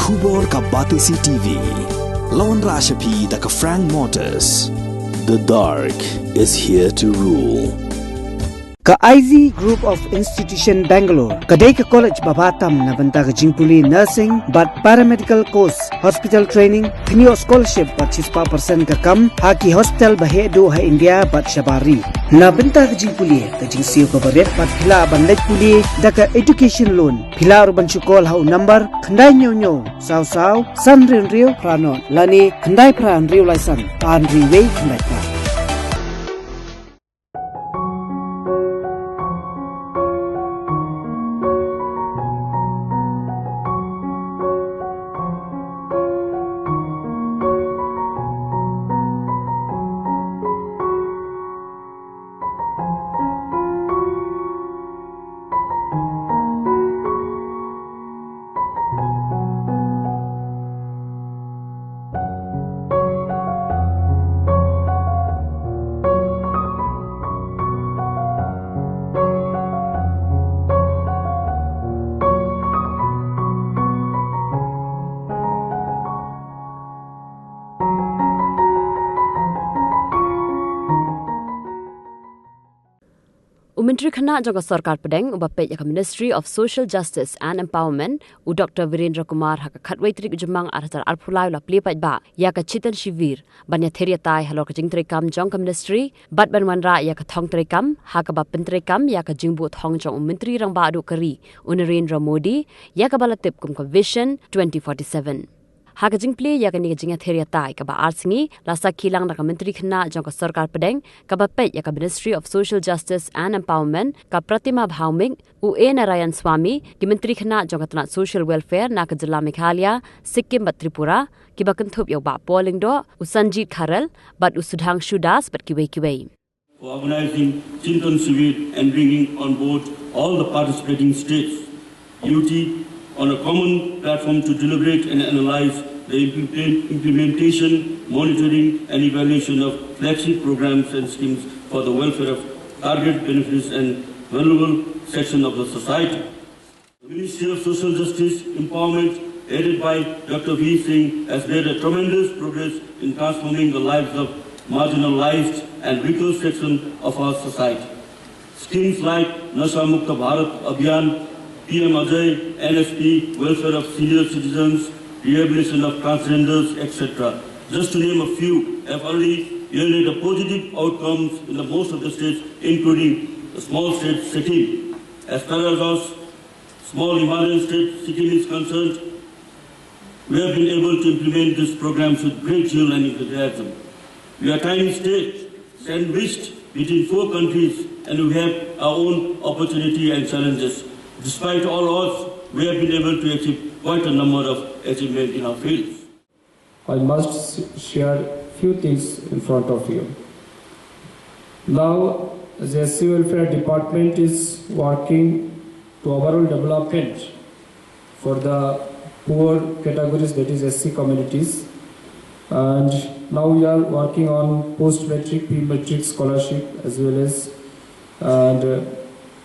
Khubor ka Batisi TV. Lawan Rashapi da ka Frank Motors. The dark is here to rule. Ka IZ Group of Institution Bangalore, kadai ka college babatam na banta ka jingpuli nursing but paramedical course, hospital training, thinio scholarship but 6% ka kam, haki hospital bahe do ha India but shabari. Na banta ka jingpuli ka jingsiyo ka baret but phila bandaj puli da ka education loan. Phila urban chukol ha number khandai nyo saw san rio pranon lani khandai pran rio laisan an riway khandai pra. Menteri Khana Jaga Sarkar Padang ubape ya Ministry of Social Justice and Empowerment u Dr. Virendra Kumar haka khatwai trik jumang arhar arphulai la plepai ba ya ka chitan shivir banya theria tai halor ka jingtre kam jong ka ministry bat banwanra ya ka thong tre kam haka ba pentre kam ya ka jingbu thong jong menteri rang ba adu kari u Narendra Modi ya ka balatip kum ka Vision 2047 haka jingple ya ka ni jinga theria tai ka ba arsingi la sakhilang na ka Menteri Khana jong ka Sarkar Padang ka ba pe ya ka Ministry of Social Justice and Empowerment ka Pratima Bhaumik u A Narayan Swami ki Menteri Khana jong ka tana Social Welfare na ka Jilla Meghalaya Sikkim bat Tripura ki ba kan thup yo ba polling do u Sanjit Kharal bat u Sudhangshu Das bat ki wei for organizing Chintan Shivir and bringing on board all the participating states UT on a common platform to deliberate and analyze the implementation, monitoring and evaluation of flagship programs and schemes for the welfare of target beneficiaries and vulnerable section of the society. The Ministry of Social Justice Empowerment, headed by Dr. V. Singh, has made a tremendous progress in transforming the lives of marginalized and weaker sections of our society. Schemes like Nasha Mukta Bharat Abhiyan, PM Ajay, NSP, welfare of senior citizens, rehabilitation of transgenders, etc., just to name a few, have already yielded positive outcomes in the most of the states, including the small state Sikkim. As far as our small Himalayan state Sikkim is concerned, we have been able to implement these programs with great zeal and enthusiasm. We are a tiny state, sandwiched between 4 countries, and we have our own opportunity and challenges. Despite all odds, we have been able to achieve quite a number of achievements in our fields. I must share a few things in front of you. Now, the SC Welfare Department is working to overall development for the poor categories, that is SC communities. And now we are working on post-matric, pre-matric scholarship as well as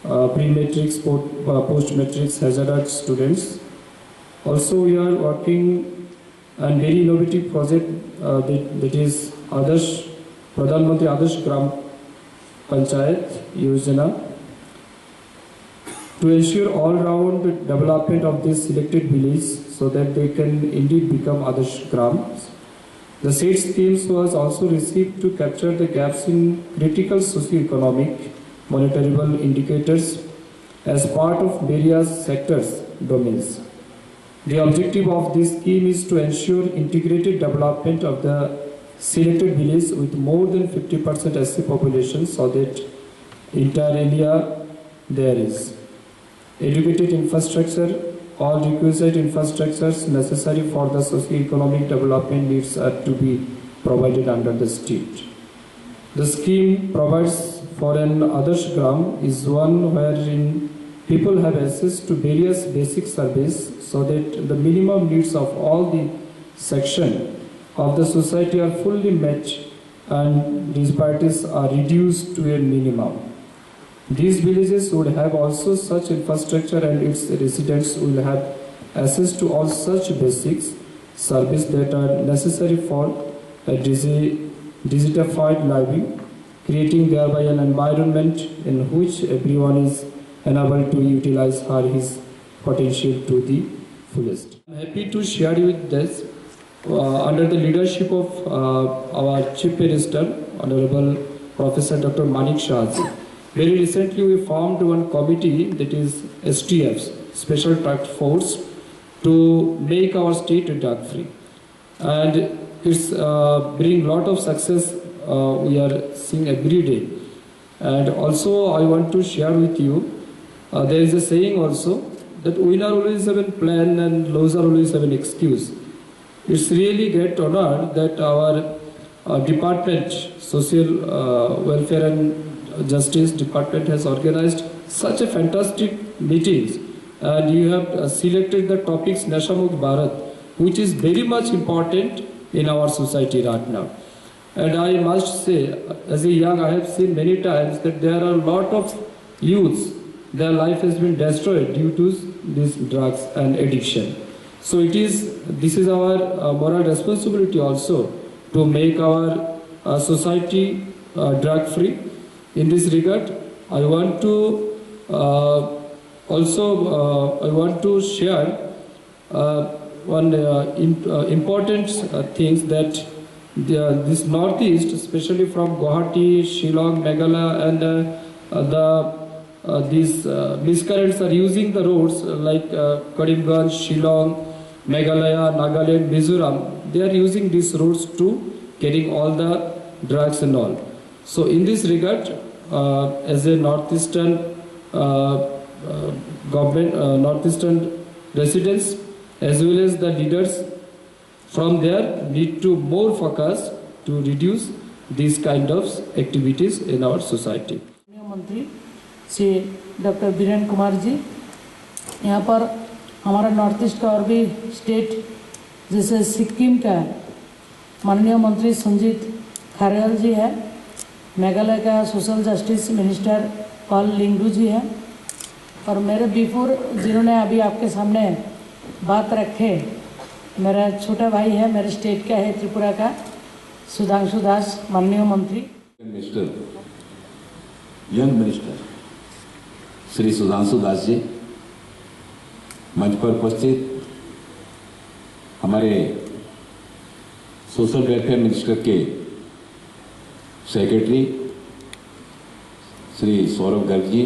pre-matrix, post-matrix hazardous students. Also, we are working on very innovative project that is Adarsh, Pradhan Mantri Adarsh Gram Panchayat Yojana to ensure all-round development of this selected village so that they can indeed become Adarsh Grams. The said schemes was also received to capture the gaps in critical socio-economic monitorable indicators as part of various sectors domains. The objective of this scheme is to ensure integrated development of the selected village with more than 50% SC population so that entire area there is educated infrastructure, all requisite infrastructures necessary for the socio-economic development needs are to be provided under the state. The scheme provides for an Adarsh Gram is one wherein people have access to various basic services so that the minimum needs of all the section of the society are fully met and disparities are reduced to a minimum. These villages would have also such infrastructure and its residents will have access to all such basics services that are necessary for a dignified living, creating thereby an environment in which everyone is enabled to utilize his potential to the fullest. I am happy to share with this under the leadership of our Chief Minister, Honorable Professor Dr. Manik Shahji. Very recently we formed one committee, that is STFs, Special Task Force, to make our state drug free. And it's bring lot of success we are seeing every day. And also I want to share with you, there is a saying also that winner always have a plan and loser always have an excuse. It's really great honor that our department, Social Welfare and Justice Department, has organized such a fantastic meetings, and you have selected the topics Nashamukht Bharat, which is very much important in our society right now. And I must say, as a young, I have seen many times that there are a lot of youths, their life has been destroyed due to these drugs and addiction. So this is our moral responsibility also to make our society drug free. In this regard, I want to share one important things that this northeast, especially from Guwahati, Shillong, Meghalaya, and these miscreants are using the roads like Karimganj, Shillong, Meghalaya, Nagaland, Mizoram. They are using these roads to getting all the drugs and all. So in this regard, as a northeastern government, northeastern residents, as well as the leaders from there, need to more focus to reduce these kind of activities in our society. मंत्री Shri doctor Virendra Kumar ji, यहाँ पर हमारा north east का और भी state जैसे सिक्किम का माननीय मंत्री संजीत खारेल जी है, मेघालय का सोशल जस्टिस मिनिस्टर पॉल लिंगडू जी है, और मेरे बिफोर जिन्होंने अभी आपके सामने बात रखे, मेरा छोटा भाई है, मेरे स्टेट का है त्रिपुरा का सुधांशु दास, माननीय मंत्री यंग मिनिस्टर श्री सुधांशु दास जी, मंच पर उपस्थित हमारे सोशल वेलफेयर मिनिस्टर के सेक्रेटरी श्री सौरभ गर्ग जी,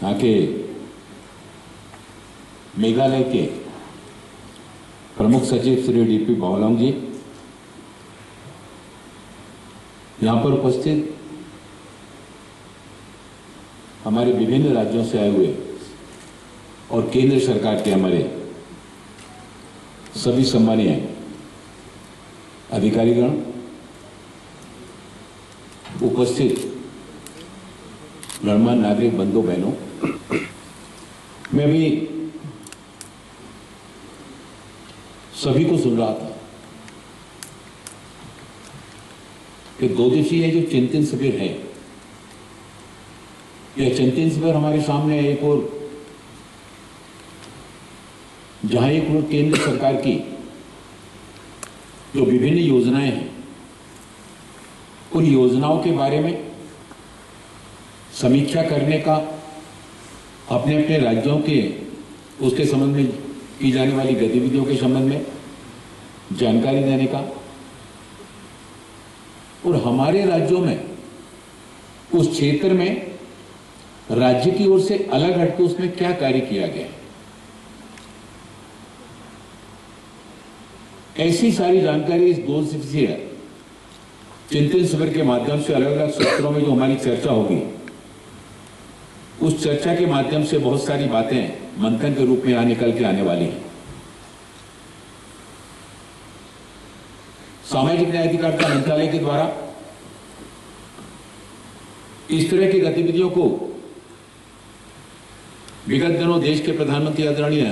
यहाँ के मेघालय के प्रमुख सचिव श्री डीपी बावलांग जी, यहाँ पर उपस्थित हमारे विभिन्न राज्यों से आए हुए और केंद्र सरकार के हमारे सभी सम्मानीय अधिकारीगण, उपस्थित गणमान्य नागरिक बंधु बहनों, मैं भी सभी को सुन रहा था कि 2 दिवसीय जो चिंतन शिविर है, यह चिंतन शिविर हमारे सामने एक और जहां एक और केंद्र सरकार की जो विभिन्न योजनाएं हैं, उन योजनाओं के बारे में समीक्षा करने का, अपने अपने राज्यों के उसके संबंध में की जाने वाली गतिविधियों के संबंध में जानकारी देने का, और हमारे राज्यों में उस क्षेत्र में राज्य की ओर से अलग हटकर उसमें क्या कार्य किया गया है, ऐसी सारी जानकारी इस 2 दिवसीय चिंतन शिविर के माध्यम से अलग अलग सत्रों में जो हमारी चर्चा होगी, उस चर्चा के माध्यम से बहुत सारी बातें मंथन के रूप में यहाँ निकल के आने वाली हैं। सामाजिक न्याय अधिकारिता मंत्रालय के द्वारा इस तरह की गतिविधियों को विगत दिनों देश के प्रधानमंत्री आदरणीय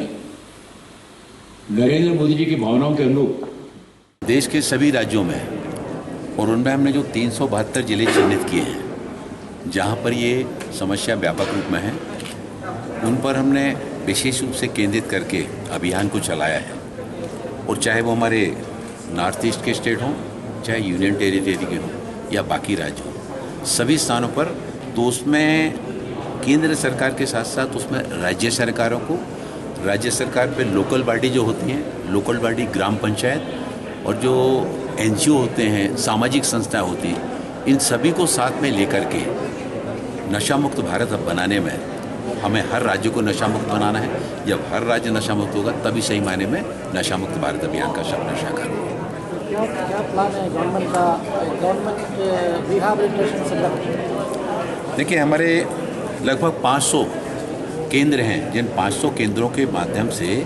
नरेंद्र मोदी जी की भावनाओं के अनुरूप देश के सभी राज्यों में, और उनमें हमने जो 372 जिले चिन्हित किए हैं जहां पर ये समस्या व्यापक रूप में है, उन पर हमने विशेष रूप से केंद्रित करके अभियान को चलाया है, और चाहे वो हमारे नॉर्थ ईस्ट के स्टेट हों, चाहे यूनियन टेरिटरी के हों या बाकी राज्य हों, सभी स्थानों पर तो उसमें केंद्र सरकार के साथ साथ उसमें राज्य सरकारों को, राज्य सरकार पे लोकल बॉडी जो होती हैं, लोकल बॉडी ग्राम पंचायत और जो एनजीओ होते हैं, सामाजिक संस्थाएं होती हैं, इन सभी को साथ में लेकर के नशा मुक्त भारत अब बनाने में हमें हर राज्य को नशा मुक्त बनाना है। जब हर राज्य नशा मुक्त होगा तभी सही मायने में नशा मुक्त भारत अभियान का सपना साकार होगा। क्या प्लान है गवर्नमेंट का, गवर्नमेंट रिहैबिलिटेशन सेंटर? देखिए, हमारे लगभग 500 केंद्र हैं, जिन 500 केंद्रों के माध्यम से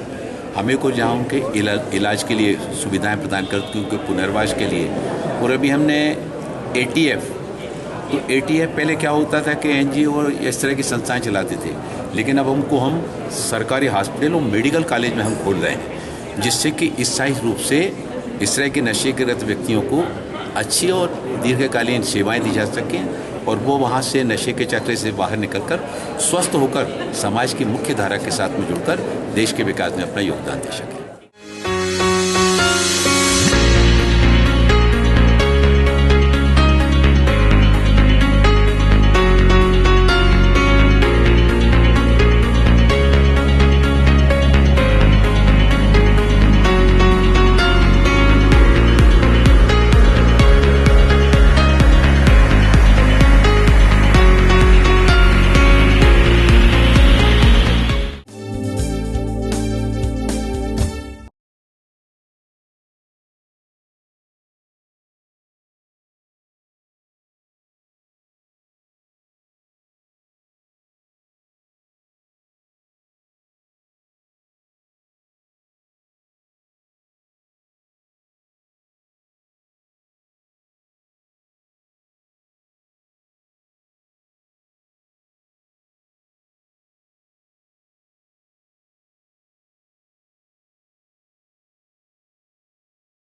हमें को जहाँ उनके इलाज के लिए सुविधाएं प्रदान करती, उनके पुनर्वास के लिए। और अभी हमने ATF, तो ATF पहले क्या होता था कि NGO और इस तरह की संस्थाएं चलाते थे, लेकिन अब हम सरकारी हॉस्पिटल और मेडिकल कॉलेज में हम खोल रहे हैं, जिससे कि स्थायी रूप से इस तरह के नशेग्रस्त व्यक्तियों को अच्छी और दीर्घकालीन सेवाएं दी जा सकें और वो वहाँ से नशे के चक्र से बाहर निकलकर स्वस्थ होकर समाज की मुख्य धारा के साथ में जुड़कर देश के विकास में अपना योगदान दे सकें।